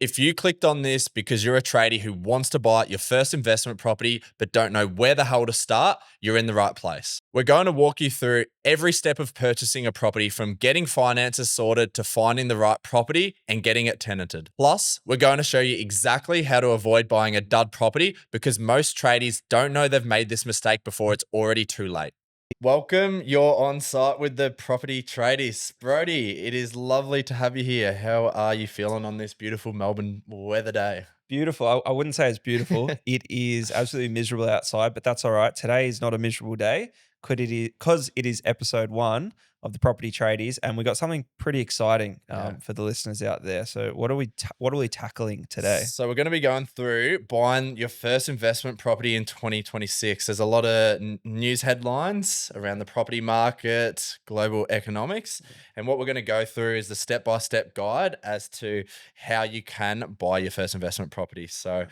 If you clicked on this because you're a tradie who wants to buy your first investment property but don't know where the hell to start, you're in the right place. We're going to walk you through every step of purchasing a property, from getting finances sorted to finding the right property and getting it tenanted. Plus, we're going to show you exactly how to avoid buying a dud property, because most tradies don't know they've made this mistake before it's already too late. Welcome, you're on site with the Property Tradies. Brodie, it is lovely to have you here. How are you feeling on this beautiful Melbourne weather day? Beautiful. I wouldn't say it's beautiful. It is absolutely miserable outside, but that's all right. Today is not a miserable day because it is episode 1 of the Property Tradies, and we got something pretty exciting for the listeners out there. So what are we tackling today? So we're going to be going through buying your first investment property in 2026. There's a lot of news headlines around the property market, global economics, and what we're going to go through is the step-by-step guide as to how you can buy your first investment property. So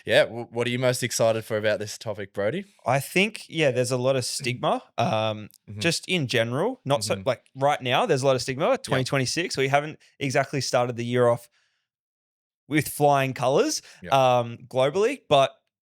yeah, what are you most excited for about this topic, Brodie? I think, there's a lot of stigma, just in general, not so like right now, there's a lot of stigma, 2026. We haven't exactly started the year off with flying colors, globally. But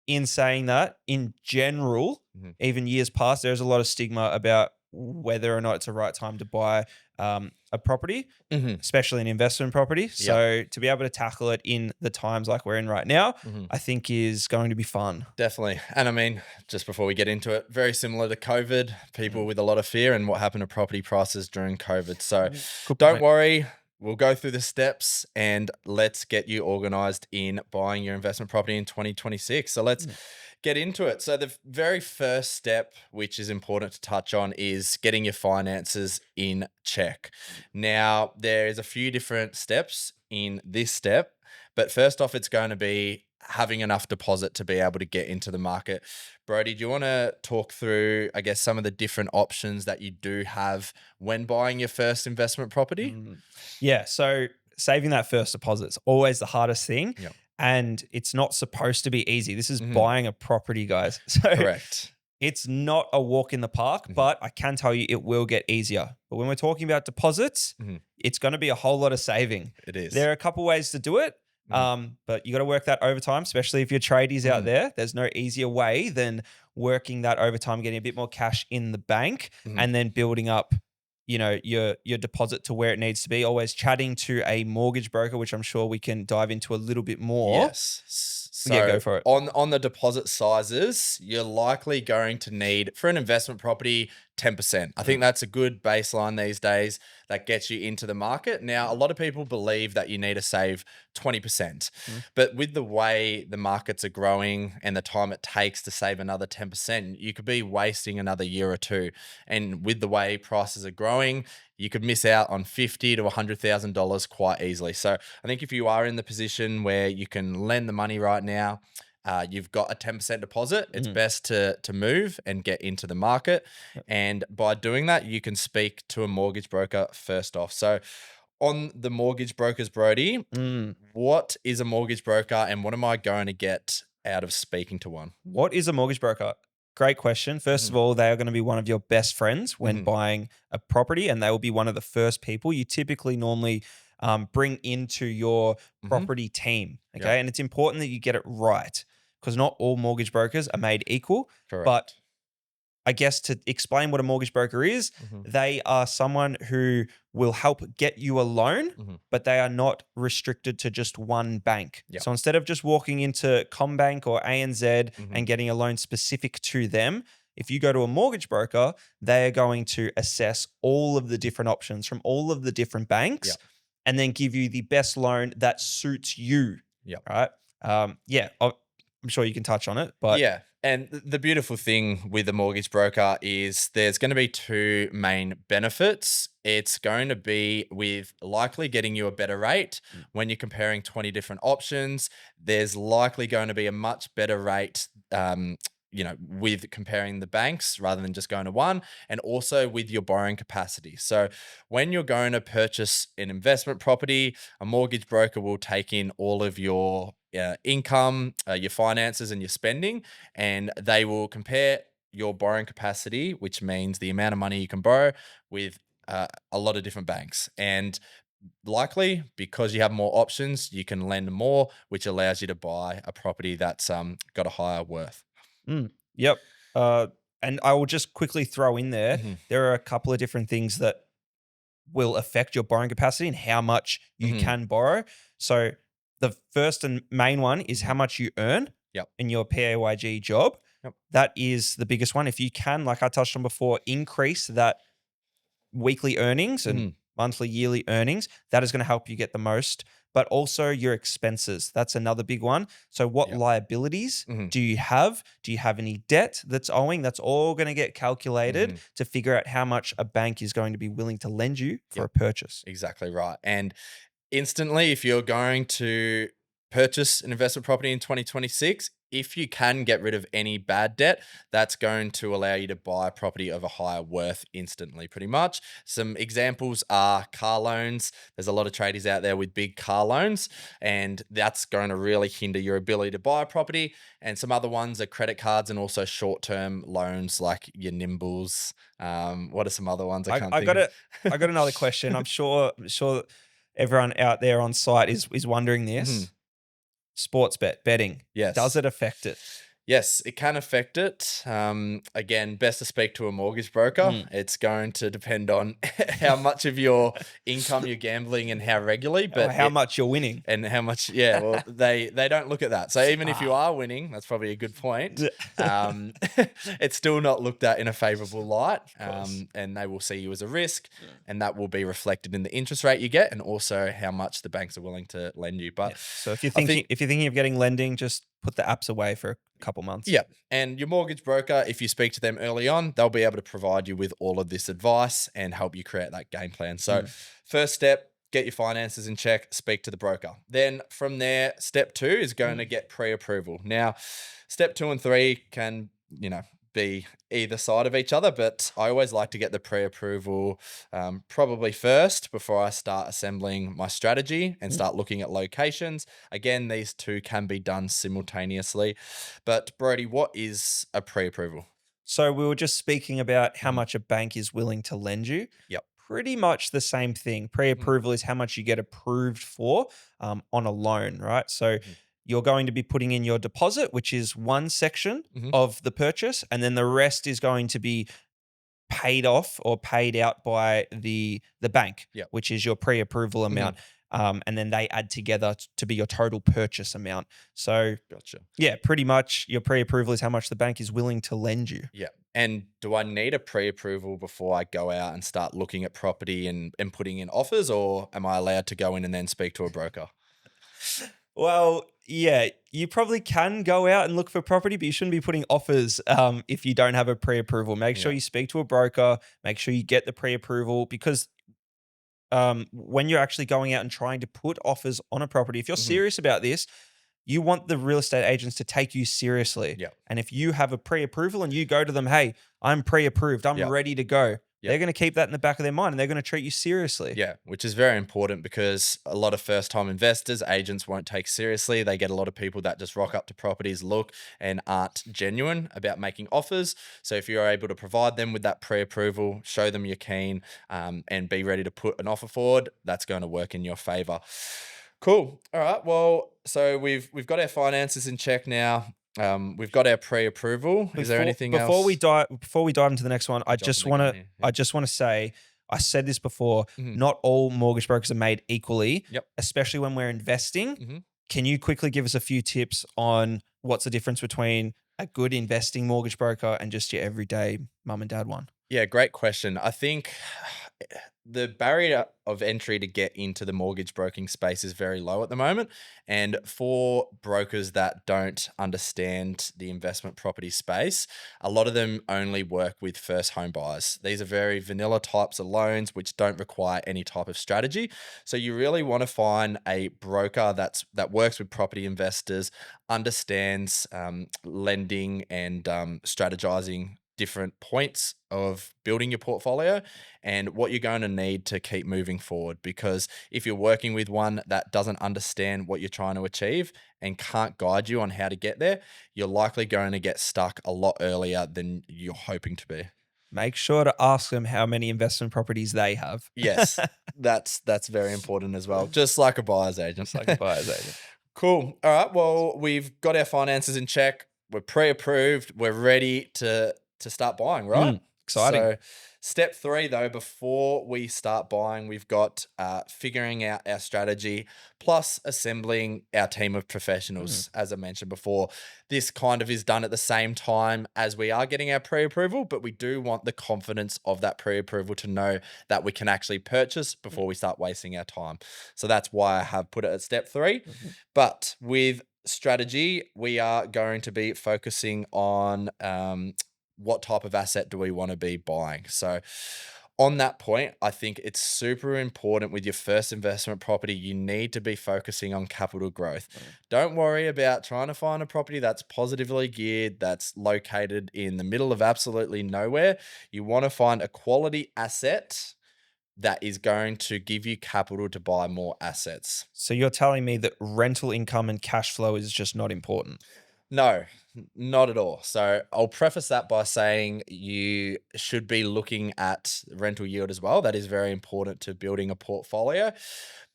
in saying that, in general, even years past, there's a lot of stigma about whether or not it's the right time to buy a property, especially an investment property. So to be able to tackle it in the times like we're in right now, I think is going to be fun. Definitely. And I mean, just before we get into it, very similar to COVID, people with a lot of fear and what happened to property prices during COVID. So don't worry. We'll go through the steps and let's get you organized in buying your investment property in 2026. So let's get into it. So the very first step, which is important to touch on, is getting your finances in check. Now, there is a few different steps in this step, but first off, it's going to be having enough deposit to be able to get into the market. Brodie, do you want to talk through, I guess, some of the different options that you do have when buying your first investment property? Yeah. So saving that first deposit is always the hardest thing. And it's not supposed to be easy. This is buying a property, guys. So correct. It's not a walk in the park, but I can tell you it will get easier. But when we're talking about deposits, it's going to be a whole lot of saving. It is. There are a couple ways to do it. But you got to work that overtime, especially if you're tradies out there. There's no easier way than working that overtime, getting a bit more cash in the bank, and then building up, your deposit to where it needs to be. Always chatting to a mortgage broker, which I'm sure we can dive into a little bit more. Yes. So go for it. On the deposit sizes, you're likely going to need, for an investment property, 10%. I think that's a good baseline these days that gets you into the market. Now, a lot of people believe that you need to save 20%, but with the way the markets are growing and the time it takes to save another 10%, you could be wasting another year or two. And with the way prices are growing, you could miss out on $50,000 to $100,000 quite easily. So I think if you are in the position where you can lend the money right now, you've got a 10% deposit, it's best to move and get into the market. And by doing that, you can speak to a mortgage broker first off. So on the mortgage brokers, Brodie, what is a mortgage broker and what am I going to get out of speaking to one? What is a mortgage broker? Great question. First of all, they are going to be one of your best friends when buying a property, and they will be one of the first people you typically normally bring into your property team. Okay. And it's important that you get it right, because not all mortgage brokers are made equal. Correct. But I guess to explain what a mortgage broker is, they are someone who will help get you a loan, but they are not restricted to just one bank. So instead of just walking into CommBank or ANZ and getting a loan specific to them, if you go to a mortgage broker, they are going to assess all of the different options from all of the different banks and then give you the best loan that suits you. Right? I'm sure you can touch on it, but and the beautiful thing with a mortgage broker is there's going to be two main benefits. It's going to be with likely getting you a better rate when you're comparing 20 different options. There's likely going to be a much better rate, with comparing the banks rather than just going to one, and also with your borrowing capacity. So when you're going to purchase an investment property, a mortgage broker will take in all of your income, your finances and your spending, and they will compare your borrowing capacity, which means the amount of money you can borrow, with a lot of different banks. And likely because you have more options, you can lend more, which allows you to buy a property that's got a higher worth. Yep. And I will just quickly throw in there, Hmm. there are a couple of different things that will affect your borrowing capacity and how much you Hmm. can borrow. So the first and main one is Hmm. how much you earn Yep. in your PAYG job. Yep. That is the biggest one. If you can, like I touched on before, increase that weekly earnings and Hmm. monthly, yearly earnings, that is going to help you get the most. But also your expenses. That's another big one. So, what Yep. liabilities Hmm. do you have? Do you have any debt that's owing? That's all going to get calculated Hmm. to figure out how much a bank is going to be willing to lend you for Yep. a purchase. Exactly right. And instantly, if you're going to purchase an investment property in 2026, if you can get rid of any bad debt, that's going to allow you to buy a property of a higher worth instantly, pretty much. Some examples are car loans. There's a lot of tradies out there with big car loans, and that's going to really hinder your ability to buy a property. And some other ones are credit cards and also short-term loans like your Nimbles. What are some other ones? I I, can't I think got of. it. I got another question. I'm sure everyone out there on site is wondering Mhm. this. Sports betting. Does Yes. it affect it? Yes, it can affect it. Again, best to speak to a mortgage broker. Mm. It's going to depend on how much of your income you're gambling and how regularly, Or but how much you're winning. and how much, yeah, well, they don't look at that. So even if you Ah. are winning, that's probably a good point. It's still not looked at in a favorable light, Of course. and they will see you as a risk, Yeah. and that will be reflected in the interest rate you get, and also how much the banks are willing to lend you. Yeah. But So if you're I thinking think if you're thinking of getting lending, just put the apps away for a couple months. yeah. And your mortgage broker, if you speak to them early on, they'll be able to provide you with all of this advice and help you create that game plan. So, Mm. first step, get your finances in check, speak to the broker. Then from there, step two is going to get pre approval. Now, step two and three can, be either side of each other, but I always like to get the pre approval probably first before I start assembling my strategy and Mm. start looking at locations. Again, these two can be done simultaneously. But Brodie, what is a pre-approval? So we were just speaking about how Mhm. much a bank is willing to lend you. Yep. Pretty much the same thing. Mhm. Pre-approval is how much you get approved for on a loan, right? So Mhm. you're going to be putting in your deposit, which is one section Mhm. of the purchase, and then the rest is going to be paid off or paid out by the bank, Yep. which is your pre-approval Mhm. amount. And then they add together to be your total purchase amount. So Gotcha. yeah, pretty much your pre-approval is how much the bank is willing to lend you. Yeah. And do I need a pre-approval before I go out and start looking at property and putting in offers, or am I allowed to go in and then speak to a broker? Well, yeah, you probably can go out and look for property, but you shouldn't be putting offers if you don't have a pre-approval. Make sure Yeah. you speak to a broker. Make sure you get the pre-approval because when you're actually going out and trying to put offers on a property, if you're Mhm. serious about this, you want the real estate agents to take you seriously. Yep. And if you have a pre-approval and you go to them, hey, I'm pre-approved, I'm Yep. ready to go, they're Yep. going to keep that in the back of their mind and they're going to treat you seriously. Yeah, which is very important because a lot of first time investors, agents won't take seriously. They get a lot of people that just rock up to properties, look, and aren't genuine about making offers. So if you're able to provide them with that pre approval, show them you're keen, and be ready to put an offer forward, that's going to work in your favor. Cool. All right. Well, so we've got our finances in check now. We've got our pre approval. Is there Before anything before we else? dive before we dive into the next one, I I'm jumping just the want gun to here. I Yeah. just want to say I said this before, Mhm. not all mortgage brokers are made equally, Yep. especially when we're investing. Hmm. Can you quickly give us a few tips on what's the difference between a good investing mortgage broker and just your everyday mum and dad one? Yeah, great question. I think the barrier of entry to get into the mortgage broking space is very low at the moment. And for brokers that don't understand the investment property space, a lot of them only work with first home buyers. These are very vanilla types of loans which don't require any type of strategy. So you really want to find a broker that works with property investors, understands lending and strategizing different points of building your portfolio and what you're going to need to keep moving forward. Because if you're working with one that doesn't understand what you're trying to achieve and can't guide you on how to get there, you're likely going to get stuck a lot earlier than you're hoping to be. make sure to ask them how many investment properties they have. Yes, that's very important as well, just like a buyer's agent. Just like a buyer's agent. Cool. All right. Well, we've got our finances in check. We're pre-approved. We're ready to start buying, right? Exciting. So, step 3 though, before we start buying, we've got figuring out our strategy plus assembling our team of professionals. As I mentioned before, this kind of is done at the same time as we are getting our pre-approval, but we do want the confidence of that pre-approval to know that we can actually purchase before we start wasting our time. So that's why I have put it at step 3. But with strategy, we are going to be focusing on what type of asset do we want to be buying. So on that point, I think it's super important with your first investment property, you need to be focusing on capital growth. Don't worry about trying to find a property that's positively geared, that's located in the middle of absolutely nowhere. You want to find a quality asset that is going to give you capital to buy more assets. So you're telling me that rental income and cash flow is just not important? No, not at all. So I'll preface that by saying you should be looking at rental yield as well. That is very important to building a portfolio.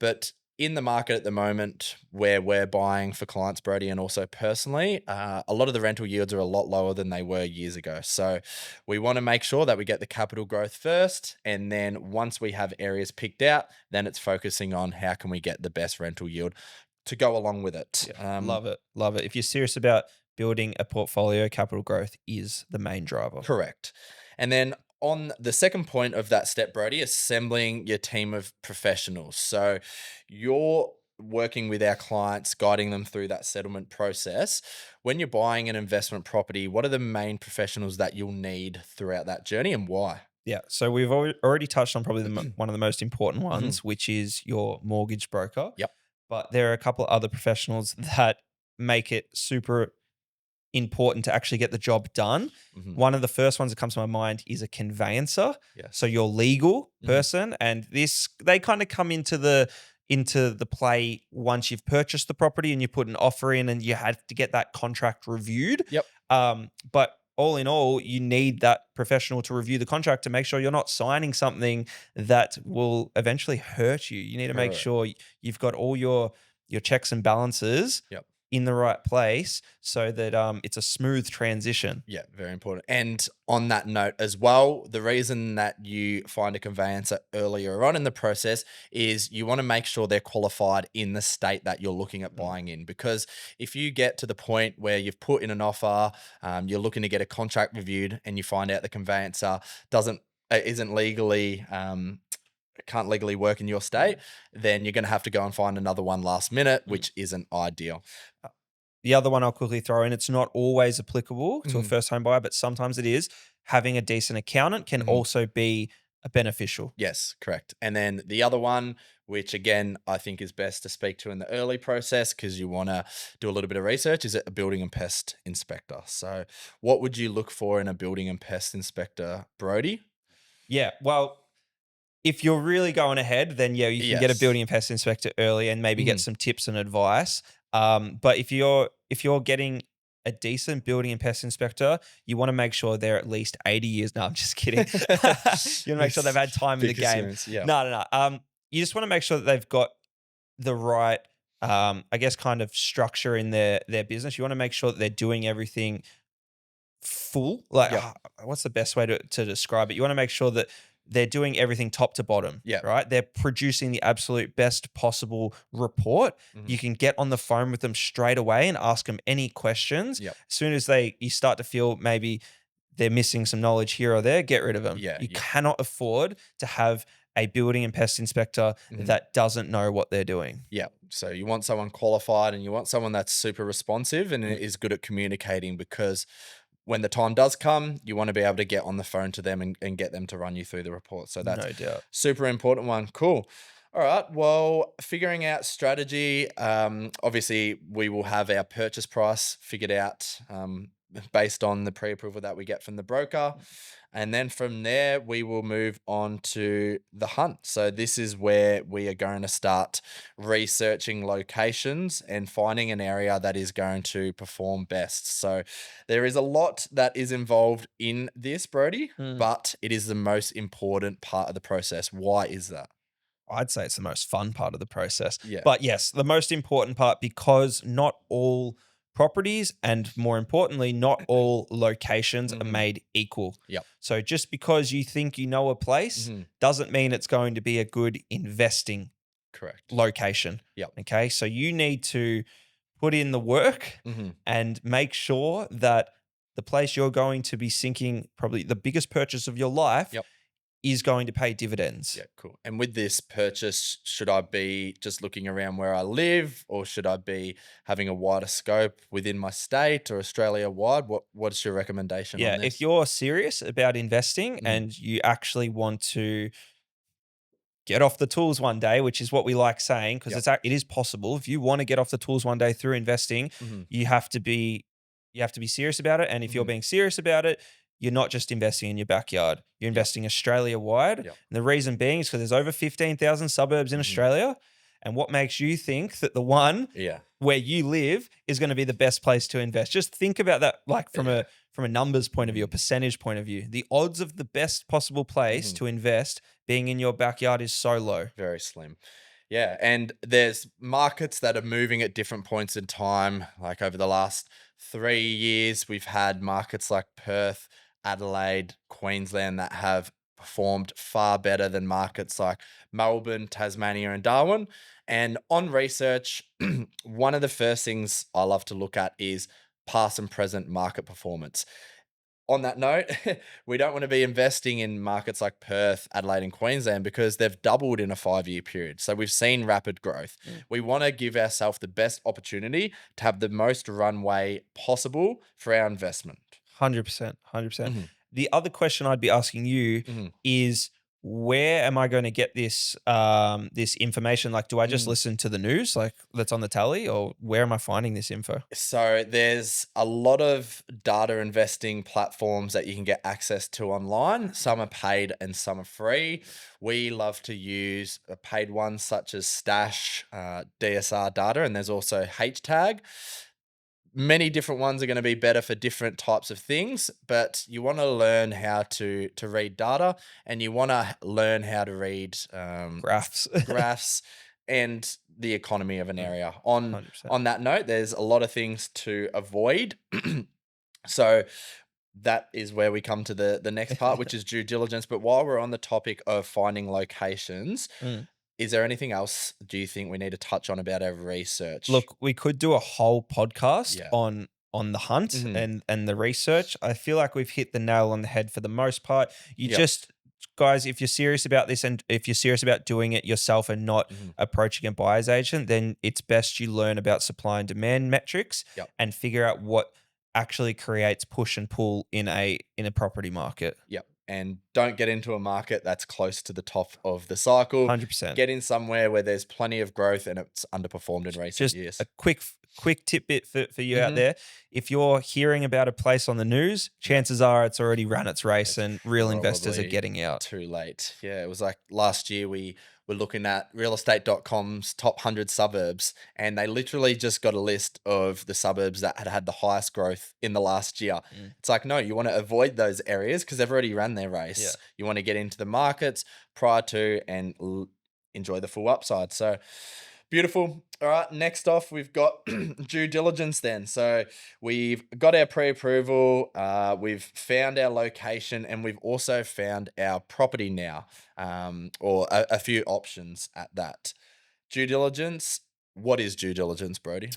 But in the market at the moment where we're buying for clients, Brodie, and also personally, a lot of the rental yields are a lot lower than they were years ago. So we want to make sure that we get the capital growth first. And then once we have areas picked out, then it's focusing on how can we get the best rental yield to go along with it. Love it. Love it. If you're serious about building a portfolio, capital growth is the main driver. Correct. And then on the second point of that step, Brodie, assembling your team of professionals. So you're working with our clients, guiding them through that settlement process. When you're buying an investment property, what are the main professionals that you'll need throughout that journey and why? Yeah. So we've already touched on probably one of the most important ones, which is your mortgage broker. Yep. But there are a couple of other professionals that make it super important to actually get the job done. One of the first ones that comes to my mind is a conveyancer. Yes. So your legal person, and they kind of come into the play once you've purchased the property and you put an offer in and you have to get that contract reviewed. Yep. But all in all, you need that professional to review the contract to make sure you're not signing something that will eventually hurt you. You need to make sure you've got all your checks and balances Yep. in the right place so that it's a smooth transition. Yeah, very important. And on that note as well, the reason that you find a conveyancer earlier on in the process is you want to make sure they're qualified in the state that you're looking at buying in. Because if you get to the point where you've put in an offer, you're looking to get a contract reviewed, and you find out the conveyancer isn't legally can't legally work in your state, then you're going to have to go and find another one last minute, which isn't ideal. The other one I'll quickly throw in, it's not always applicable to a first home buyer, but sometimes it is. Having a decent accountant can also be beneficial. Yes, correct. And then the other one, which again, I think is best to speak to in the early process because you want to do a little bit of research, is a building and pest inspector. So what would you look for in a building and pest inspector, Brodie? Yeah, well, if you're really going ahead, then you can get a building and pest inspector early and maybe get some tips and advice. But if you're getting a decent building and pest inspector, you want to make sure they're at least 80 years. No, I'm just kidding. You want to make sure they've had time in the game. Yeah. No. You just want to make sure that they've got the right, I guess, kind of structure in their business. You want to make sure that they're doing everything full. Like, what's the best way to describe it? You want to make sure that they're doing everything top to bottom, right? They're producing the absolute best possible report. You can get on the phone with them straight away and ask them any questions. As soon as you start to feel maybe they're missing some knowledge here or there, get rid of them. You cannot afford to have a building and pest inspector that doesn't know what they're doing. Yeah. So you want someone qualified and you want someone that's super responsive and is good at communicating, because when the time does come, you want to be able to get on the phone to them and get them to run you through the report. So that's no doubt. Super important one. Cool. All right. Well, figuring out strategy. Obviously, we will have our purchase price figured out based on the pre-approval that we get from the broker. And then from there, we will move on to the hunt. So this is where we are going to start researching locations and finding an area that is going to perform best. So there is a lot that is involved in this, Brodie, Mm. but it is the most important part of the process. Why is that? I'd say it's the most fun part of the process. Yeah. But yes, the most important part, because not all properties and more importantly, not all locations are made equal. Yep. So just because you think you know a place doesn't mean it's going to be a good investing Correct. location. Yep. Okay. So you need to put in the work and make sure that the place you're going to be sinking probably the biggest purchase of your life Yep. is going to pay dividends. Yeah, cool. And with this purchase, should I be just looking around where I live, or should I be having a wider scope within my state or Australia wide? What's your recommendation on Yeah, this? if you're serious about investing and you actually want to get off the tools one day, which is what we like saying, because it is possible. If you want to get off the tools one day through investing, you have to be serious about it. And if you're being serious about it, you're not just investing in your backyard. You're investing Australia wide. And the reason being is because there's over 15,000 suburbs in Australia. And what makes you think that the one where you live is going to be the best place to invest? Just think about that, like from a numbers point of view, a percentage point of view. The odds of the best possible place to invest being in your backyard is so low. Very slim. Yeah, and there's markets that are moving at different points in time. Like over the last 3 years, we've had markets like Perth, Adelaide, Queensland that have performed far better than markets like Melbourne, Tasmania, and Darwin. And on research, one of the first things I love to look at is past and present market performance. On that note, we don't want to be investing in markets like Perth, Adelaide, and Queensland because they've doubled in a 5-year period. So we've seen rapid growth. We want to give ourselves the best opportunity to have the most runway possible for our investment. 100%. 100%. The other question I'd be asking you is, where am I going to get this this information? Like, do I just listen to the news, like that's on the tally, or where am I finding this info? So there's a lot of data investing platforms that you can get access to online. Some are paid and some are free. We love to use paid ones such as Stash, DSR data, and there's also HTag. Many different ones are going to be better for different types of things, but you want to learn how to read data, and you want to learn how to read graphs and the economy of an area. On 100%. that note, there's a lot of things to avoid. So that is where we come to the next part, which is due diligence. But while we're on the topic of finding locations, is there anything else do you think we need to touch on about our research? Look, we could do a whole podcast on the hunt and the research. I feel like we've hit the nail on the head for the most part. You just, guys, if you're serious about this and if you're serious about doing it yourself and not approaching a buyer's agent, then it's best you learn about supply and demand metrics and figure out what actually creates push and pull in a property market. Yep. And don't get into a market that's close to the top of the cycle. 100%. Get in somewhere where there's plenty of growth and it's underperformed in recent years. Just a quick tidbit for you out there. If you're hearing about a place on the news, chances are it's already ran its race and real investors are getting out. Too late. Yeah, it was like last year we were looking at realestate.com's top 100 suburbs, and they literally just got a list of the suburbs that had the highest growth in the last year. It's like, no, you want to avoid those areas because they've already ran their race. Yeah. You want to get into the markets prior to and enjoy the full upside. So beautiful. All right, next off, we've got due diligence then. So we've got our pre-approval, we've found our location, and we've also found our property now, or a few options at that. Due diligence. What is due diligence, Brodie?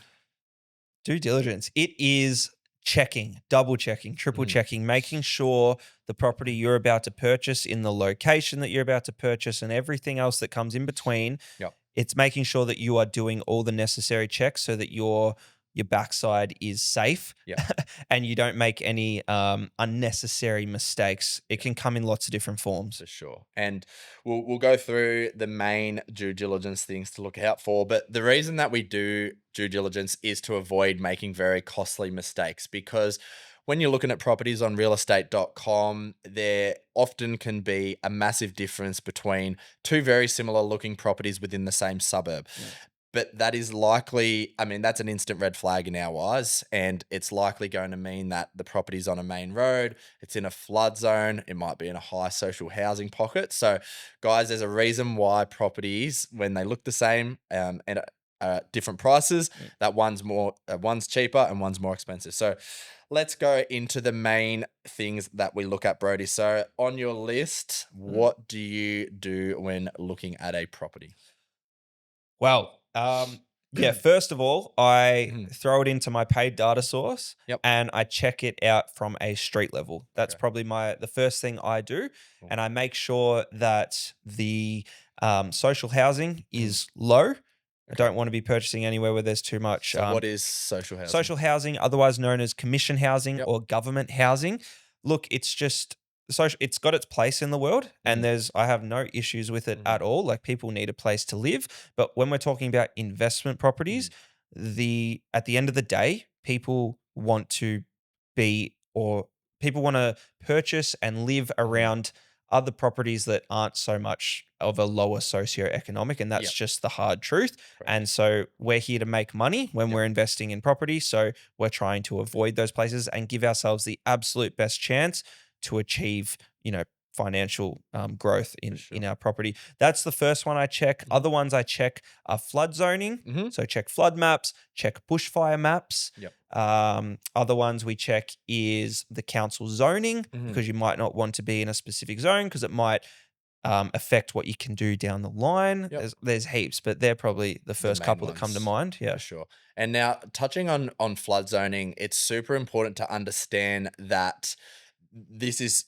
Due diligence. It is checking, double checking, triple checking, making sure the property you're about to purchase in the location that you're about to purchase and everything else that comes in between. Yep. It's making sure that you are doing all the necessary checks so that your backside is safe and you don't make any unnecessary mistakes. It can come in lots of different forms. For sure. And we'll go through the main due diligence things to look out for. But the reason that we do due diligence is to avoid making very costly mistakes, because when you're looking at properties on realestate.com, there often can be a massive difference between two very similar looking properties within the same suburb. But that is likely, I mean, that's an instant red flag in our eyes. And it's likely going to mean that the property's on a main road, it's in a flood zone, it might be in a high social housing pocket. So, guys, there's a reason why properties, when they look the same and different prices, that one's cheaper and one's more expensive. So, let's go into the main things that we look at, Brodie. So, on your list, what do you do when looking at a property? Well, yeah, first of all, I throw it into my paid data source and I check it out from a street level. That's probably the first thing I do. And I make sure that the social housing is low. I don't want to be purchasing anywhere where there's too much. So what is social housing? Social housing, otherwise known as commission housing or government housing. Look, it's just it's got its place in the world, and I have no issues with it at all. Like, people need a place to live, but when we're talking about investment properties, at the end of the day, people want to purchase and live around other properties that aren't so much of a lower socioeconomic, and that's just the hard truth. And so we're here to make money when we're investing in property. So we're trying to avoid those places and give ourselves the absolute best chance to achieve, financial growth in our property. That's the first one I check. Other ones I check are flood zoning. So check flood maps, check bushfire maps. Other ones we check is the council zoning, because you might not want to be in a specific zone because it might affect what you can do down the line. There's heaps, but they're probably the first couple that come to mind. Yeah, for sure. And now, touching on flood zoning, it's super important to understand that this is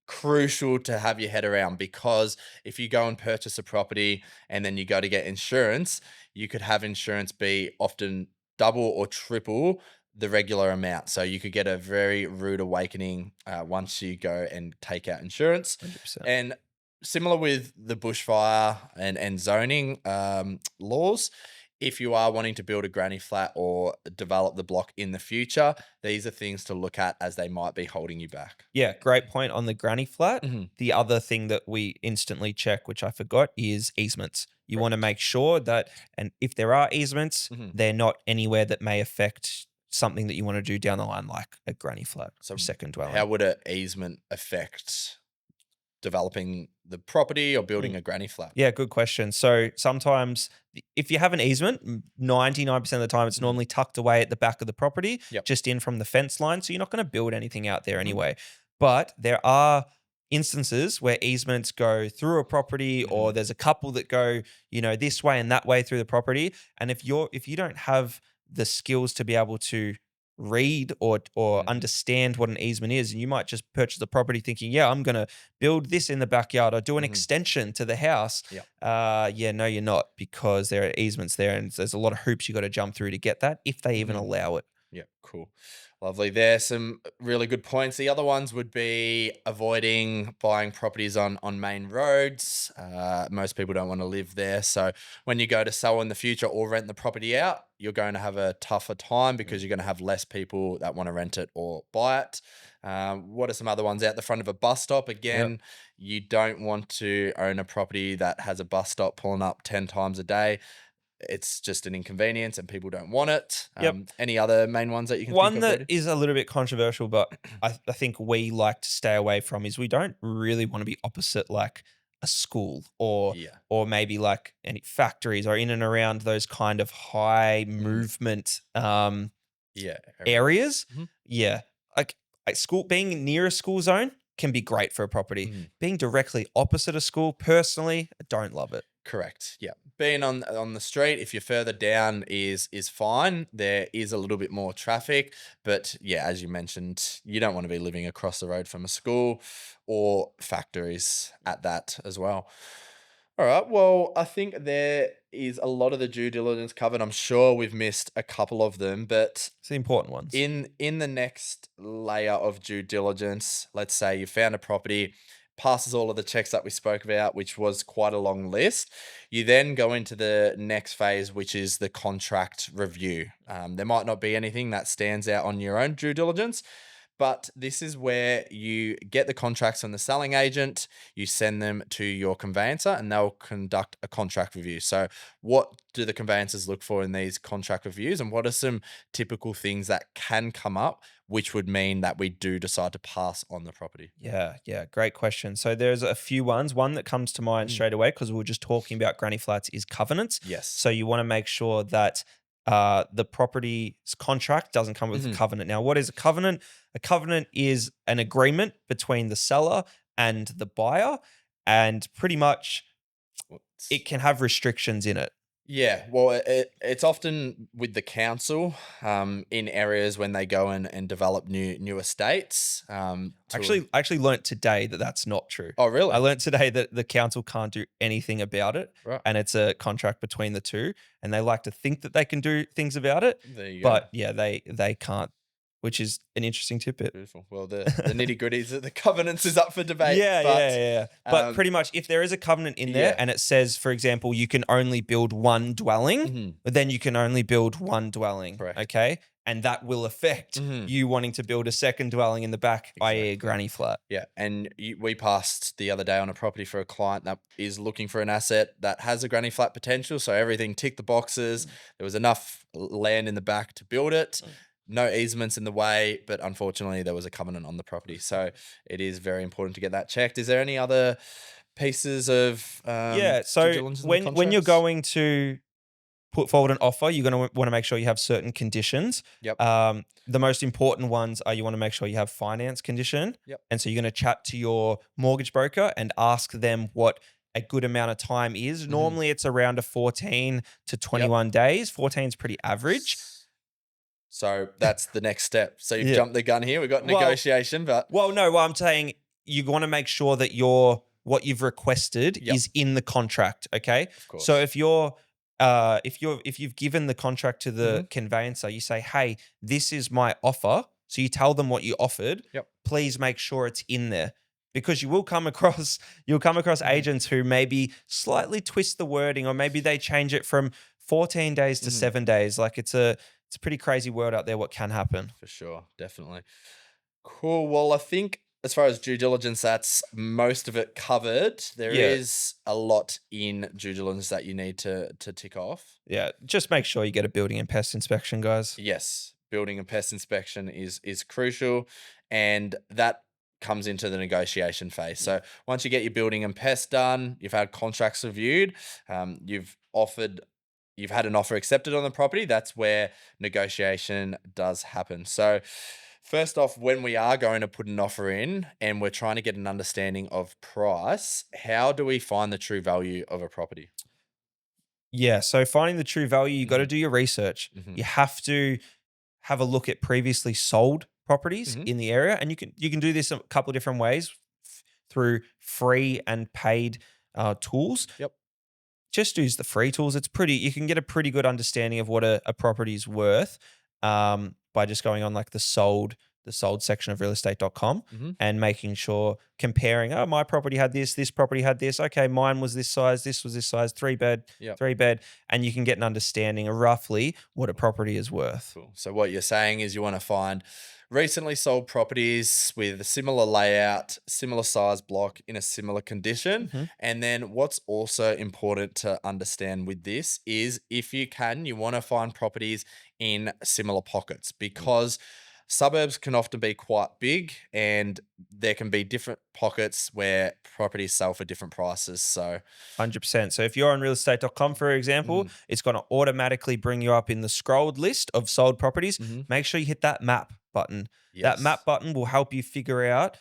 crucial to have your head around, because if you go and purchase a property and then you go to get insurance, you could have insurance be often double or triple the regular amount. So you could get a very rude awakening once you go and take out insurance. 100%. And similar with the bushfire and zoning laws, if you are wanting to build a granny flat or develop the block in the future, these are things to look at, as they might be holding you back. Yeah, great point on the granny flat. The other thing that we instantly check, which I forgot, is easements. You want to make sure that, and if there are easements, they're not anywhere that may affect something that you want to do down the line, like a granny flat, so second dwelling. How would an easement affect developing the property or building a granny flat? Yeah, good question. So sometimes if you have an easement, 99% of the time it's normally tucked away at the back of the property, just in from the fence line. So you're not going to build anything out there anyway. But there are instances where easements go through a property, or there's a couple that go, this way and that way through the property. And if you don't have the skills to be able to read or understand what an easement is, and you might just purchase the property thinking, I'm going to build this in the backyard or do an extension to the house. No, you're not, because there are easements there, and there's a lot of hoops you got to jump through to get that, if they even allow it. Yeah, cool. Lovely. There's some really good points. The other ones would be avoiding buying properties on main roads. Most people don't want to live there. So when you go to sell in the future or rent the property out, you're going to have a tougher time, because you're going to have less people that want to rent it or buy it. What are some other ones? Out the front of a bus stop? Again, you don't want to own a property that has a bus stop pulling up 10 times a day. It's just an inconvenience and people don't want it. Any other main ones that you can think of? One that is a little bit controversial, but I think we like to stay away from, is we don't really want to be opposite like a school or maybe like any factories, or in and around those kind of high movement areas. Like school, being near a school zone can be great for a property. Being directly opposite a school, personally, I don't love it. Correct. Yeah. Being on the street, if you're further down, is fine. There is a little bit more traffic, but as you mentioned, you don't want to be living across the road from a school or factories at that as well. All right. Well, I think there is a lot of the due diligence covered. I'm sure we've missed a couple of them, but it's the important ones. In the next layer of due diligence, let's say you found a property, passes all of the checks that we spoke about, which was quite a long list. You then go into the next phase, which is the contract review. There might not be anything that stands out on your own due diligence, But this is where you get the contracts from the selling agent, you send them to your conveyancer, and they'll conduct a contract review. So, what do the conveyancers look for in these contract reviews, and what are some typical things that can come up, which would mean that we do decide to pass on the property? Yeah, yeah, great question. So there's a few ones. One that comes to mind straight away, because we were just talking about granny flats, is covenants. Yes. So you want to make sure that the property's contract doesn't come with a covenant. Now, what is a covenant? A covenant is an agreement between the seller and the buyer, and pretty much it can have restrictions in it. Yeah, well, it's often with the council in areas when they go and develop new estates. I actually learnt today that that's not true. Oh, really? I learnt today that the council can't do anything about it, Right. and it's a contract between the two, and they like to think that they can do things about it, There you go. but yeah, they can't, which is an interesting tidbit. Beautiful. Well, the nitty gritties of the covenants is up for debate. Yeah, but, yeah. But pretty much, if there is a covenant in there and it says, for example, you can only build one dwelling, then you can only build one dwelling. Correct. Okay. And that will affect you wanting to build a second dwelling in the back, i.e. a granny flat. Yeah. And we passed the other day on a property for a client that is looking for an asset that has a granny flat potential. So everything ticked the boxes. There was enough land in the back to build it. No easements in the way, but unfortunately there was a covenant on the property. So it is very important to get that checked. Is there any other pieces of so when you're going to put forward an offer, you're going to want to make sure you have certain conditions. Yep. The most important ones are you want to make sure you have finance condition. Yep. And so you're going to chat to your mortgage broker and ask them what a good amount of time is. Normally it's around a 14 to 21 days. 14 is pretty average. So that's the next step. So you've jumped the gun here. We've got negotiation, but no, I'm saying you want to make sure that what you've requested is in the contract. Okay. Of course. So if you've given the contract to the conveyancer, you say, "Hey, this is my offer." So you tell them what you offered. Yep. Please make sure it's in there, because you will come across agents who maybe slightly twist the wording, or maybe they change it from 14 days to 7 days. Like it's a pretty crazy world out there what can happen. For sure. Definitely. Cool. Well, I think as far as due diligence, that's most of it covered. There is a lot in due diligence that you need to tick off. Yeah. Just make sure you get a building and pest inspection, guys. Yes. Building and pest inspection is crucial, and that comes into the negotiation phase. So once you get your building and pest done, you've had contracts reviewed, you've had an offer accepted on the property, that's where negotiation does happen. So first off, when we are going to put an offer in and we're trying to get an understanding of price, how do we find the true value of a property? Yeah, so finding the true value, you got to do your research. You have to have a look at previously sold properties in the area, and you can do this a couple of different ways through free and paid tools. Yep. Just use the free tools. You can get a pretty good understanding of what a property is worth by just going on like the sold section of realestate.com and making sure, comparing, my property had this property had this. Okay, mine was this size, this was this size, 3-bed, 3-bed, and you can get an understanding of roughly what a property is worth. Cool. So what you're saying is you want to find recently sold properties with a similar layout, similar size block in a similar condition. And then what's also important to understand with this is, if you can, you want to find properties in similar pockets, because suburbs can often be quite big and there can be different pockets where properties sell for different prices. So 100%. So if you're on realestate.com, for example, it's going to automatically bring you up in the scrolled list of sold properties. Make sure you hit that map button. That map button will help you figure out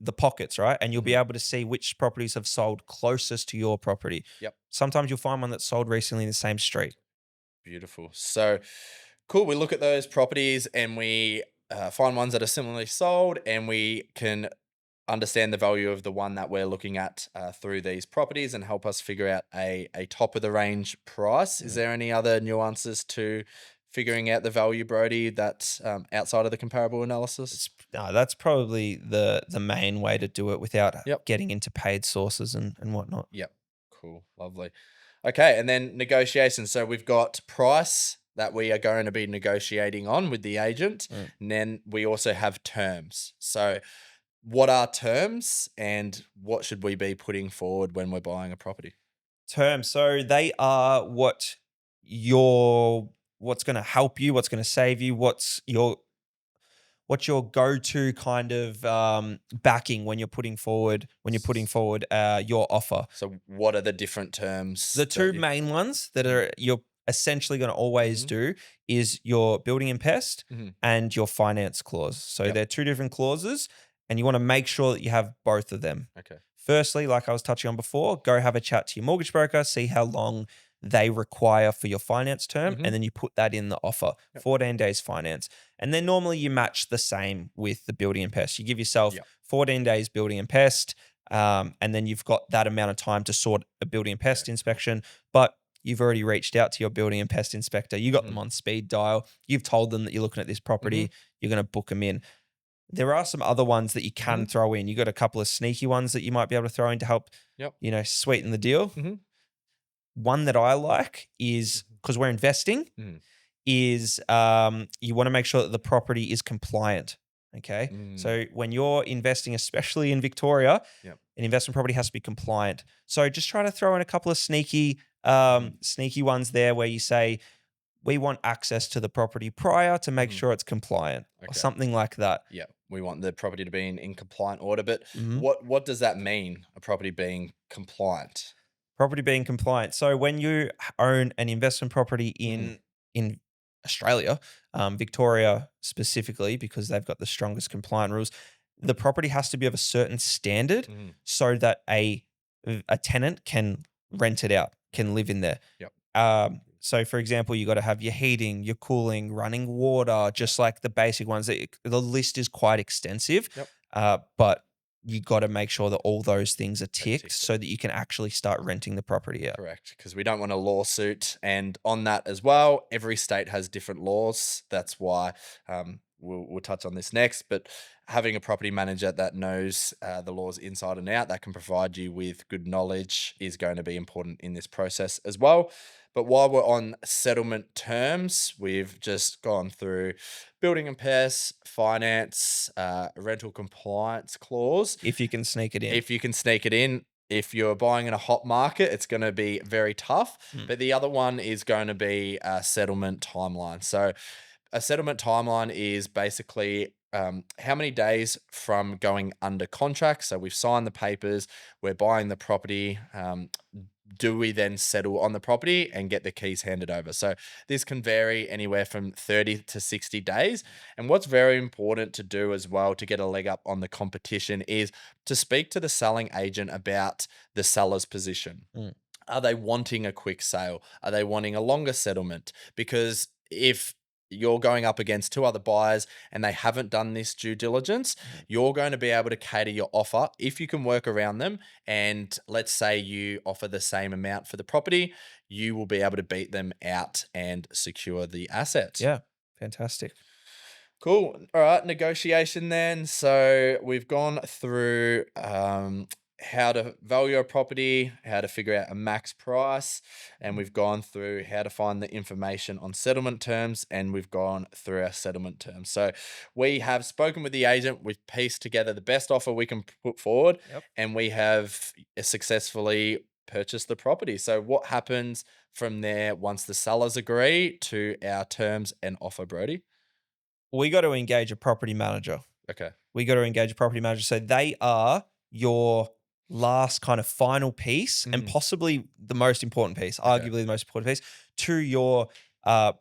the pockets, right? And you'll be able to see which properties have sold closest to your property. Yep. Sometimes you'll find one that's sold recently in the same street. Beautiful. So cool. We look at those properties and we find ones that are similarly sold, and we can understand the value of the one that we're looking at through these properties and help us figure out a top of the range price. Is there any other nuances to figuring out the value, Brodie, that's outside of the comparable analysis? That's probably the main way to do it without getting into paid sources and whatnot. Yep. Cool. Lovely. Okay. And then negotiations. So we've got price. that we are going to be negotiating on with the agent. Mm. And then we also have terms. So, what are terms and what should we be putting forward when we're buying a property? Terms. So they are what's going to help you, what's going to save you, what's your go-to kind of backing when you're putting forward your offer. So, what are the different terms? The two main ones that are you're essentially going to always do is your building and pest and your finance clause. So they're two different clauses, and you want to make sure that you have both of them. Okay. Firstly, like I was touching on before, go have a chat to your mortgage broker, see how long they require for your finance term, and then you put that in the offer. 14 days finance. And then normally you match the same with the building and pest. You give yourself 14 days building and pest, and then you've got that amount of time to sort a building and pest inspection. But you've already reached out to your building and pest inspector. You got them on speed dial. You've told them that you're looking at this property. You're going to book them in. There are some other ones that you can throw in. You got a couple of sneaky ones that you might be able to throw in to help, sweeten the deal. One that I like is, because we're investing, is you want to make sure that the property is compliant. Okay. So when you're investing, especially in Victoria, an investment property has to be compliant. So just try to throw in a couple of sneaky ones there where you say, we want access to the property prior to make sure it's compliant or something like that. Yeah. We want the property to be in compliant order. But what does that mean, a property being compliant? Property being compliant. So when you own an investment property in Australia, Victoria specifically, because they've got the strongest compliant rules, the property has to be of a certain standard so that a tenant can rent it out, can live in there. So, for example, you got to have your heating, your cooling, running water, just like the basic ones. The list is quite extensive, but you got to make sure that all those things are ticked so that you can actually start renting the property out. Correct, because we don't want a lawsuit. And on that as well, every state has different laws. That's why we'll touch on this next. But having a property manager that knows the laws inside and out, that can provide you with good knowledge, is going to be important in this process as well. But while we're on settlement terms, we've just gone through building and pest, finance, rental compliance clause. If you can sneak it in. If you're buying in a hot market, it's going to be very tough. But the other one is going to be a settlement timeline. So a settlement timeline is basically how many days from going under contract. So we've signed the papers, we're buying the property. Do we then settle on the property and get the keys handed over? So this can vary anywhere from 30 to 60 days. And what's very important to do as well to get a leg up on the competition is to speak to the selling agent about the seller's position. Are they wanting a quick sale? Are they wanting a longer settlement? Because if you're going up against two other buyers and they haven't done this due diligence, you're going to be able to cater your offer if you can work around them. And let's say you offer the same amount for the property, you will be able to beat them out and secure the asset. Yeah, fantastic. Cool. All right, negotiation then. So we've gone through how to value a property, how to figure out a max price, and we've gone through how to find the information on settlement terms, and we've gone through our settlement terms. So we have spoken with the agent, we've pieced together the best offer we can put forward, and we have successfully purchased the property. So what happens from there once the sellers agree to our terms and offer, Brodie? We got to engage a property manager. Okay. So they are your last kind of final piece and possibly the most important piece, arguably the most important piece to your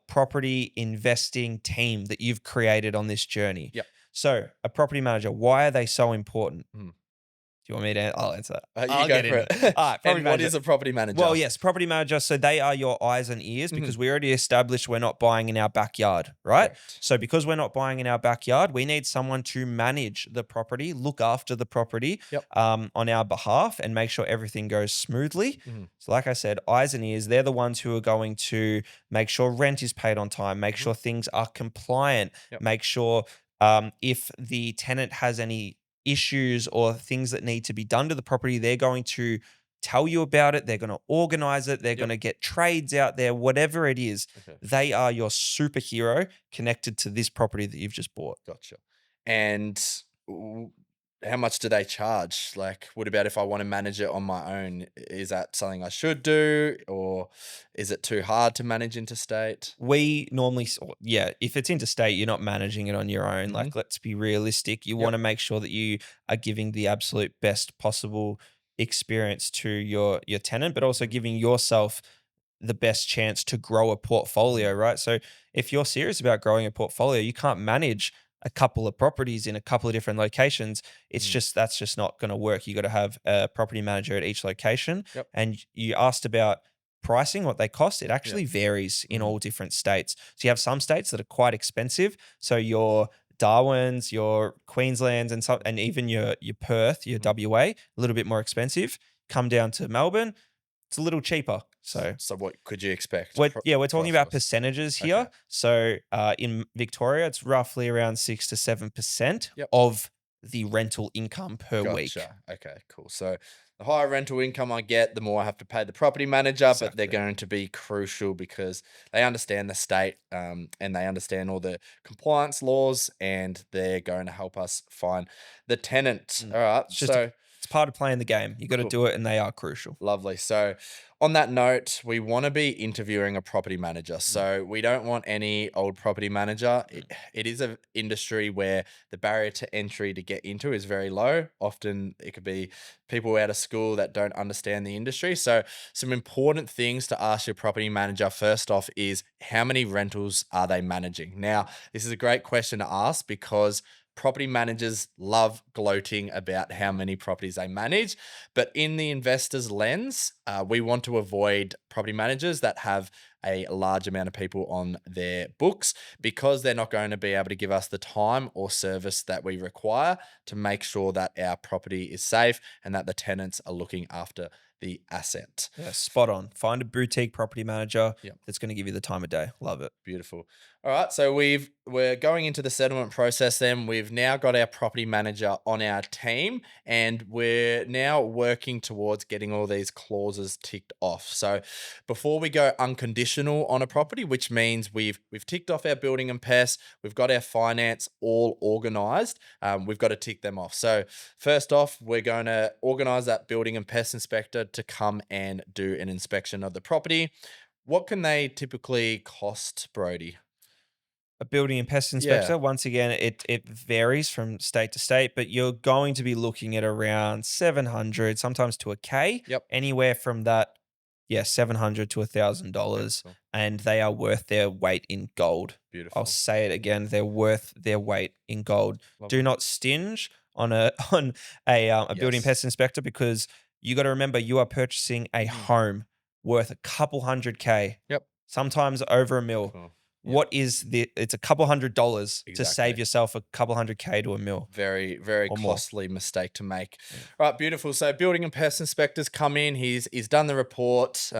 property investing team that you've created on this journey. So a property manager, why are they so important? Do you want me to? I'll answer that. You go for it. All right. And what is a property manager? Well, yes, property manager. So they are your eyes and ears because we already established we're not buying in our backyard, right? Correct. So because we're not buying in our backyard, we need someone to manage the property, look after the property on our behalf and make sure everything goes smoothly. So like I said, eyes and ears, they're the ones who are going to make sure rent is paid on time, make sure things are compliant, make sure if the tenant has any issues or things that need to be done to the property, they're going to tell you about it. They're going to organize it. They're going to get trades out there, whatever it is. Okay. They are your superhero connected to this property that you've just bought. Gotcha. And how much do they charge? Like, what about if I want to manage it on my own? Is that something I should do, or is it too hard to manage interstate? We normally, if it's interstate, you're not managing it on your own. Like, let's be realistic. You want to make sure that you are giving the absolute best possible experience to your tenant, but also giving yourself the best chance to grow a portfolio, right? So if you're serious about growing a portfolio, you can't manage a couple of properties in a couple of different locations. It's just that's just not going to work. You got to have a property manager at each location. Yep. And you asked about pricing, what they cost. It actually varies in all different states. So you have some states that are quite expensive. So your Darwins, your Queenslands, and even your Perth, your WA, a little bit more expensive. Come down to Melbourne, it's a little cheaper. So what could you expect? we're talking about price-wise? percentages here. Okay. So in Victoria, it's roughly around 6 to 7% Yep. of the rental income per week. Gotcha. Okay, cool. So the higher rental income I get, the more I have to pay the property manager, but they're Exactly. going to be crucial because they understand the state and they understand all the compliance laws, and they're going to help us find the tenant. All right. It's part of playing the game. You got to Cool. do it, and they are crucial. Lovely. So, on that note, we want to be interviewing a property manager. So, we don't want any old property manager. It is an industry where the barrier to entry to get into is very low. Often, it could be people out of school that don't understand the industry. So, some important things to ask your property manager first off is how many rentals are they managing? Now, this is a great question to ask because property managers love gloating about how many properties they manage. But in the investor's lens, we want to avoid property managers that have a large amount of people on their books because they're not going to be able to give us the time or service that we require to make sure that our property is safe and that the tenants are looking after the asset. Yeah, spot on. Find a boutique property manager Yep. that's going to give you the time of day. Love it. Beautiful. All right, so we're going into the settlement process then. We've now got our property manager on our team and we're now working towards getting all these clauses ticked off. So before we go unconditional on a property, which means we've ticked off our building and pest, we've got our finance all organized, we've got to tick them off. So first off, we're going to organize that building and pest inspector to come and do an inspection of the property. What can they typically cost, Brodie? A building and pest inspector, once again, it varies from state to state, but you're going to be looking at around 700, sometimes to a K. Yep. Anywhere from that, $700 to $1,000, Cool. and they are worth their weight in gold. Beautiful. I'll say it again, they're worth their weight in gold. Lovely. Do not stinge on a building Yes. pest inspector because you got to remember you are purchasing a home worth a couple hundred K. Yep. Sometimes over $1 million. Cool. What is it's a couple $100 to save Exactly. yourself a couple hundred K to $1 million. Very, very Or more. costly mistake to make. All right, beautiful. So building and pest inspectors come in. He's done the report.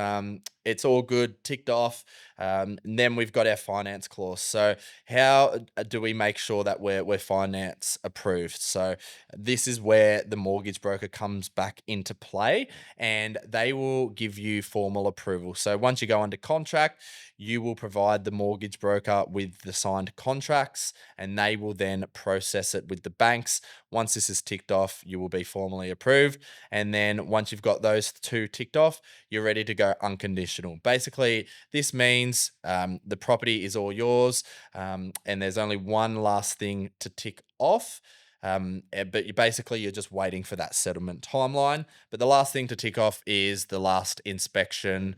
It's all good, ticked off. And then we've got our finance clause. So how do we make sure that we're finance approved? So this is where the mortgage broker comes back into play, and they will give you formal approval. So once you go under contract, you will provide the mortgage broker with the signed contracts, and they will then process it with the banks. Once this is ticked off, you will be formally approved. And then once you've got those two ticked off, you're ready to go unconditional. Basically, this means the property is all yours, and there's only one last thing to tick off. But you're just waiting for that settlement timeline. But the last thing to tick off is the last inspection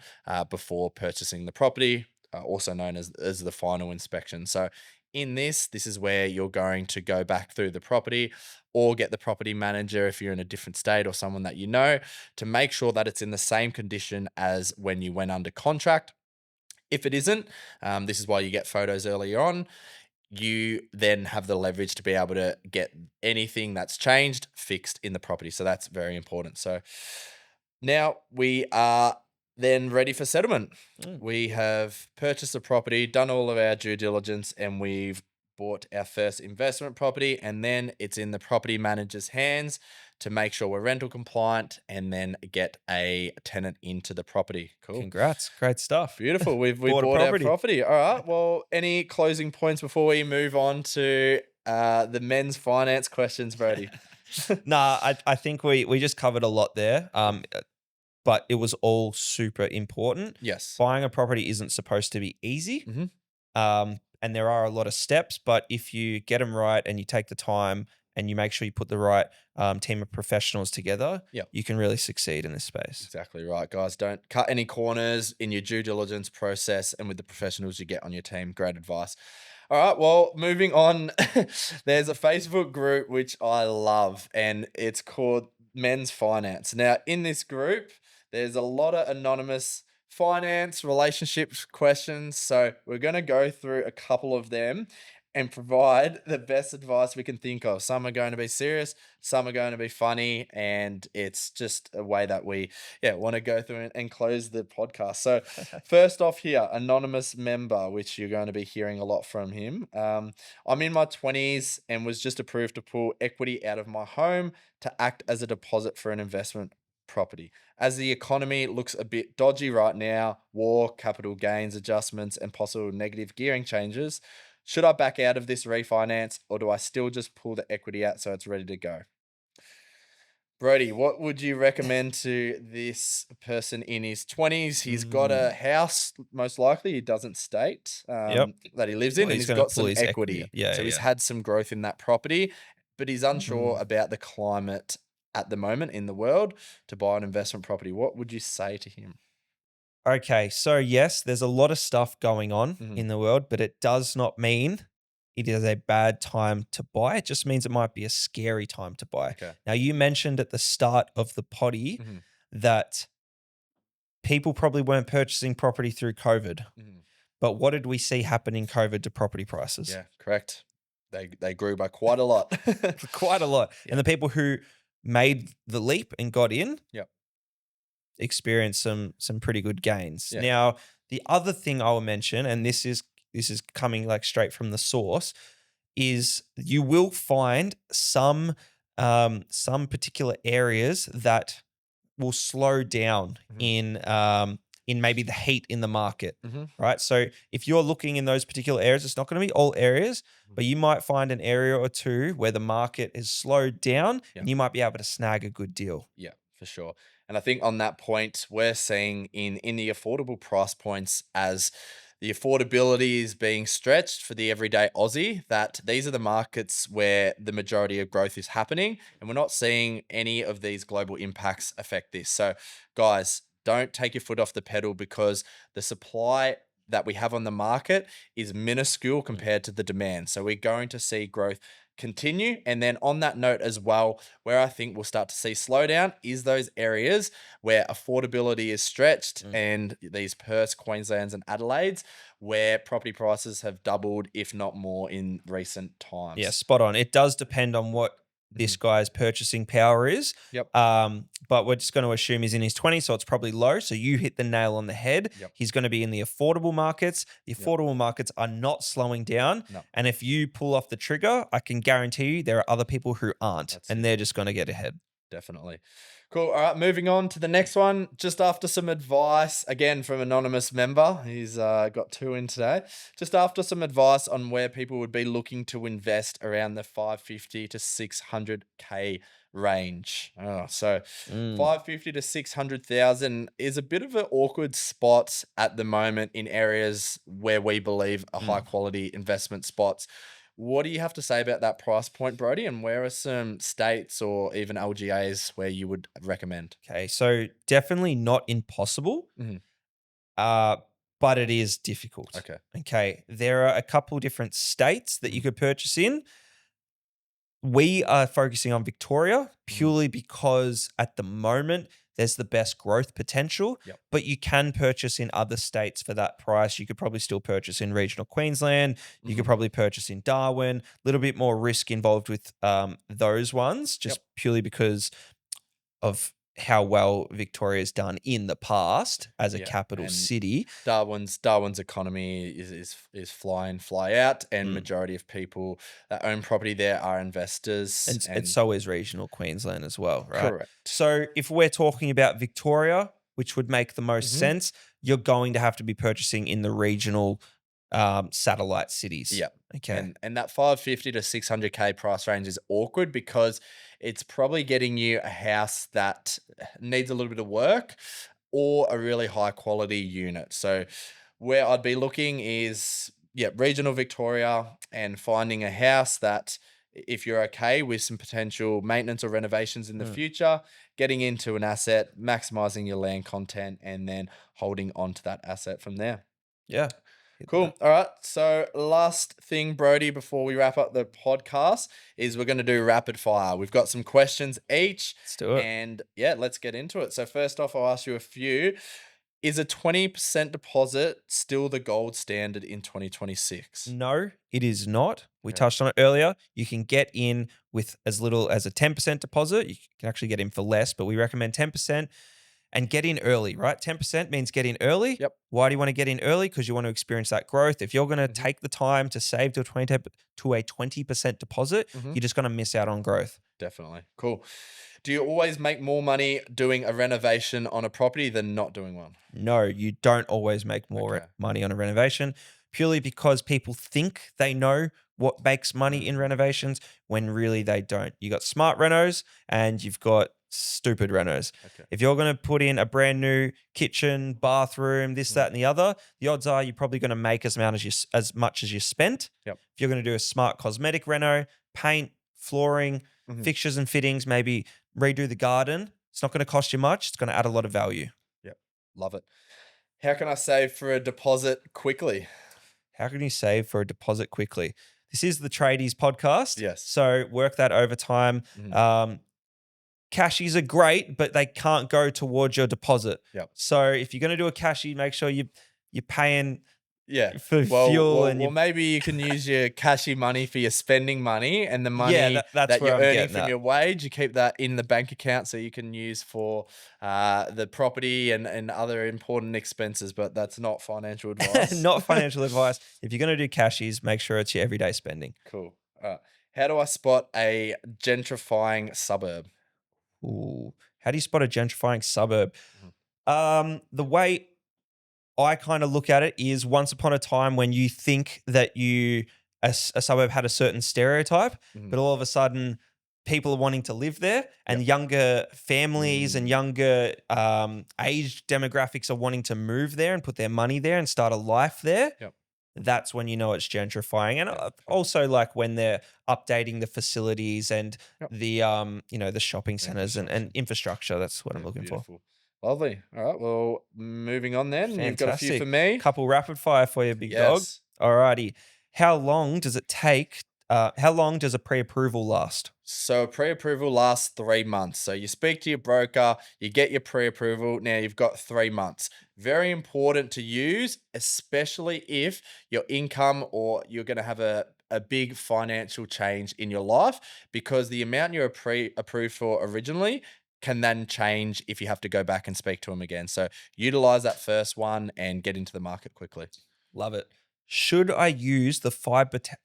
before purchasing the property, also known as the final inspection. So in this is where you're going to go back through the property or get the property manager, if you're in a different state or someone that you know, to make sure that it's in the same condition as when you went under contract. If it isn't, this is why you get photos earlier on. You then have the leverage to be able to get anything that's changed fixed in the property. So that's very important. So now we are then ready for settlement. We have purchased the property, done all of our due diligence, and we've bought our first investment property, and then it's in the property manager's hands to make sure we're rental compliant and then get a tenant into the property. Cool. Congrats. Great stuff. Beautiful. We've Bought a bought our property. property. All right. Well, any closing points before we move on to the men's finance questions, Brodie? Nah, I think we just covered a lot there. But it was all super important. Yes. Buying a property isn't supposed to be easy. And there are a lot of steps, but if you get them right and you take the time and you make sure you put the right team of professionals together, you can really succeed in this space. Exactly right, guys. Don't cut any corners in your due diligence process and with the professionals you get on your team. Great advice. All right, well, moving on. There's a Facebook group which I love, and it's called Men's Finance. Now, in this group, there's a lot of anonymous finance, relationships questions. So we're going to go through a couple of them and provide the best advice we can think of. Some are going to be serious, some are going to be funny, and it's just a way that we want to go through and close the podcast. So first off here, anonymous member, which you're going to be hearing a lot from him. I'm in my 20s and was just approved to pull equity out of my home to act as a deposit for an investment property. As the economy looks a bit dodgy right now, war, capital gains adjustments, and possible negative gearing changes, should I back out of this refinance, or do I still just pull the equity out so it's ready to go? Brodie, what would you recommend to this person in his 20s? He's got a house, most likely. He doesn't state that he lives in, Well, and he's he's gonna got pull some his equity. equity. So he's had some growth in that property, but he's unsure Mhm. about the climate at the moment in the world to buy an investment property. What would you say to him? Okay, so yes, there's a lot of stuff going on Mhm. in the world, but it does not mean it is a bad time to buy. It just means it might be a scary time to buy. Okay. Now, you mentioned at the start of the potty Mhm. that people probably weren't purchasing property through COVID. Mhm. But what did we see happen in COVID to property prices? Yeah, correct. They grew by quite a lot. Quite a lot. Yeah. And the people who made the leap and got in Yep. experienced some pretty good gains. Yeah. Now, the other thing I will mention, and this is coming like straight from the source, is you will find some particular areas that will slow down in maybe the heat in the market, right? So if you're looking in those particular areas, it's not going to be all areas, but you might find an area or two where the market is slowed down, and you might be able to snag a good deal. Yeah, for sure. And I think on that point, we're seeing in the affordable price points, as the affordability is being stretched for the everyday Aussie, that these are the markets where the majority of growth is happening. And we're not seeing any of these global impacts affect this. So guys, don't take your foot off the pedal, because the supply that we have on the market is minuscule compared to the demand. So we're going to see growth continue. And then on that note as well, where I think we'll start to see slowdown is those areas where affordability is stretched, and these Perths, Queenslands, and Adelaides, where property prices have doubled, if not more, in recent times. Yeah, spot on. It does depend on what this guy's purchasing power is. Yep. But we're just going to assume he's in his 20s, so it's probably low. So you hit the nail on the head. Yep. He's going to be in the affordable markets. The affordable markets are not slowing down. No. And if you pull off the trigger, I can guarantee you there are other people who aren't, That's and it. they're just going to get ahead. Definitely. Cool. All right, moving on to the next one. Just after some advice, again from anonymous member, he's got two in today. Just after some advice on where people would be looking to invest around the 550 to 600K range. So 550 to 600,000 is a bit of an awkward spot at the moment in areas where we believe are high quality investment spots. What do you have to say about that price point, Brodie? And where are some states or even LGAs where you would recommend? Okay, so definitely not impossible, but it is difficult. Okay. Okay, there are a couple different states that you could purchase in. We are focusing on Victoria purely because at the moment there's the best growth potential, but you can purchase in other states for that price. You could probably still purchase in regional Queensland. You could probably purchase in Darwin. A little bit more risk involved with those ones, just purely because of how well Victoria's done in the past as a Yeah, capital and city. Darwin's economy is fly in, fly out, and Mm. majority of people that own property there are investors. And And so is regional Queensland as well, right? correct. So if we're talking about Victoria, which would make the most Hmm. sense, you're going to have to be purchasing in the regional satellite cities. Yeah. Okay. And that 550 to 600K price range is awkward because it's probably getting you a house that needs a little bit of work or a really high quality unit. So where I'd be looking is, yeah, regional Victoria, and finding a house that, if you're okay with some potential maintenance or renovations in the Mm. future, getting into an asset, maximizing your land content, and then holding on to that asset from there. Yeah. Hit Cool. that. All right. So, last thing, Brodie, before we wrap up the podcast, is we're going to do rapid fire. We've got some questions each. Let's do it. And yeah, let's get into it. So, first off, I'll ask you a few. Is a 20% deposit still the gold standard in 2026? No, it is not. We Okay. touched on it earlier. You can get in with as little as a 10% deposit. You can actually get in for less, but we recommend 10% and get in early, right? 10% means get in early. Yep. Why do you want to get in early? Because you want to experience that growth. If you're going to Hmm. take the time to save to a 20% deposit, Hmm. you're just going to miss out on growth. Definitely. Cool. Do you always make more money doing a renovation on a property than not doing one? No, you don't always make more Okay. money on a renovation purely because people think they know what makes money in renovations when really they don't. You got smart renos and you've got stupid renos. Okay. If you're going to put in a brand new kitchen, bathroom, this, that, and the other, the odds are you're probably going to make as much as you spent. Yep. If you're going to do a smart cosmetic reno, paint, flooring, Mhm. fixtures and fittings, maybe redo the garden, it's not going to cost you much. It's going to add a lot of value. Yep. Love it. How can I save for a deposit quickly? How can you save for a deposit quickly? This is the Tradies podcast. Yes. So work that overtime. Mhm. Cashies are great, but they can't go towards your deposit. Yep. So if you're going to do a cashie, make sure you're paying Yeah. for fuel and Well, maybe you can use your cashy money for your spending money, and the yeah, money that's that where you're I'm earning getting from at. your wage, you keep that in the bank account so you can use for the property and other important expenses. But that's not financial advice. Not financial advice. If you're going to do cashies, make sure it's your everyday spending. Cool. All right. How do I spot a gentrifying suburb? Ooh, how do you spot a gentrifying suburb? Mhm. The way I kind of look at it is once upon a time when you think that a suburb had a certain stereotype, Mhm. but all of a sudden people are wanting to live there, and Yep. younger families and Mm. younger age demographics are wanting to move there and put their money there and start a life there. Yep. That's when you know it's gentrifying, and Yep. also like when they're updating the facilities and Yep. the the shopping centers and infrastructure. That's what I'm Yeah, looking for. beautiful. Lovely. All right. Well, moving on then. You've got a few for Fantastic. me. Couple rapid fire for you, big dog. Yes. Alrighty. How long does it take? How long does a pre-approval last? So pre-approval lasts 3 months. So you speak to your broker, you get your pre-approval. Now you've got 3 months. Very important to use, especially if your income or you're going to have a big financial change in your life, because the amount you're pre-approved for originally can then change if you have to go back and speak to them again. So utilize that first one and get into the market quickly. Love it. Should I use the 5%?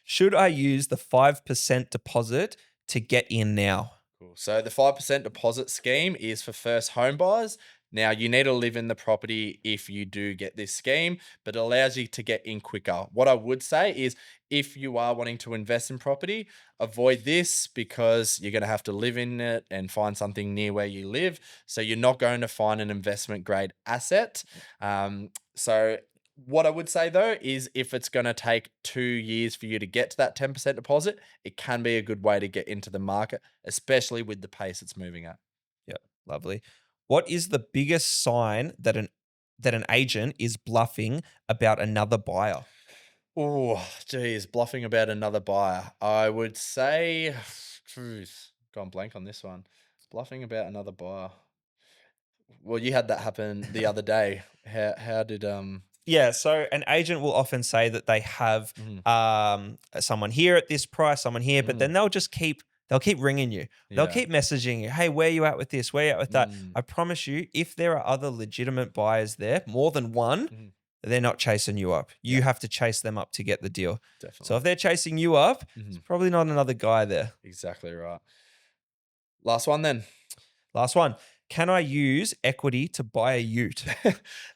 Should I use the 5% deposit to get in now? Cool. So the 5% deposit scheme is for first home buyers. Now you need to live in the property if you do get this scheme, but it allows you to get in quicker. What I would say is if you are wanting to invest in property, avoid this because you're going to have to live in it and find something near where you live. So you're not going to find an investment grade asset. So what I would say though is if it's going to take 2 years for you to get to that 10% deposit, it can be a good way to get into the market, especially with the pace it's moving at. Yep, lovely. What is the biggest sign that an agent is bluffing about another buyer? Oh, geez, bluffing about another buyer. I would say, truth, gone blank on this one. Bluffing about another buyer. Well, you had that happen the other day. How did Yeah, so an agent will often say that they have mhm, someone here at this price, someone here, but mhm, then they'll just keep They'll keep ringing you. They'll Yeah. keep messaging you. Hey, where you at with this? Where you at with that? Mm, I promise you, if there are other legitimate buyers there, more than one, mhm. they're not chasing you up. Yeah, You have to chase them up to get the deal. So definitely. if they're chasing you up, it's Mhm. probably not another guy there. Exactly right. Last one then. Last one. Can I use equity to buy a ute?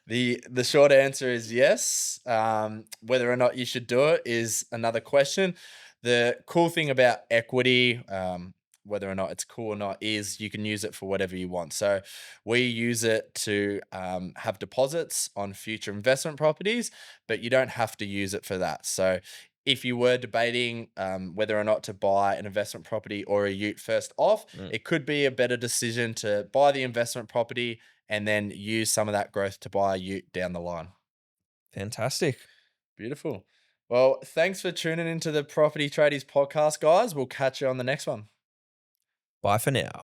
The short answer is yes. Whether or not you should do it is another question. The cool thing about equity, whether or not it's cool or not, is you can use it for whatever you want. So we use it to have deposits on future investment properties, but you don't have to use it for that. So if you were debating whether or not to buy an investment property or a ute first off, Mm, it could be a better decision to buy the investment property and then use some of that growth to buy a ute down the line. fantastic. Beautiful. Well, thanks for tuning into the Property Tradies podcast, guys. We'll catch you on the next one. Bye for now.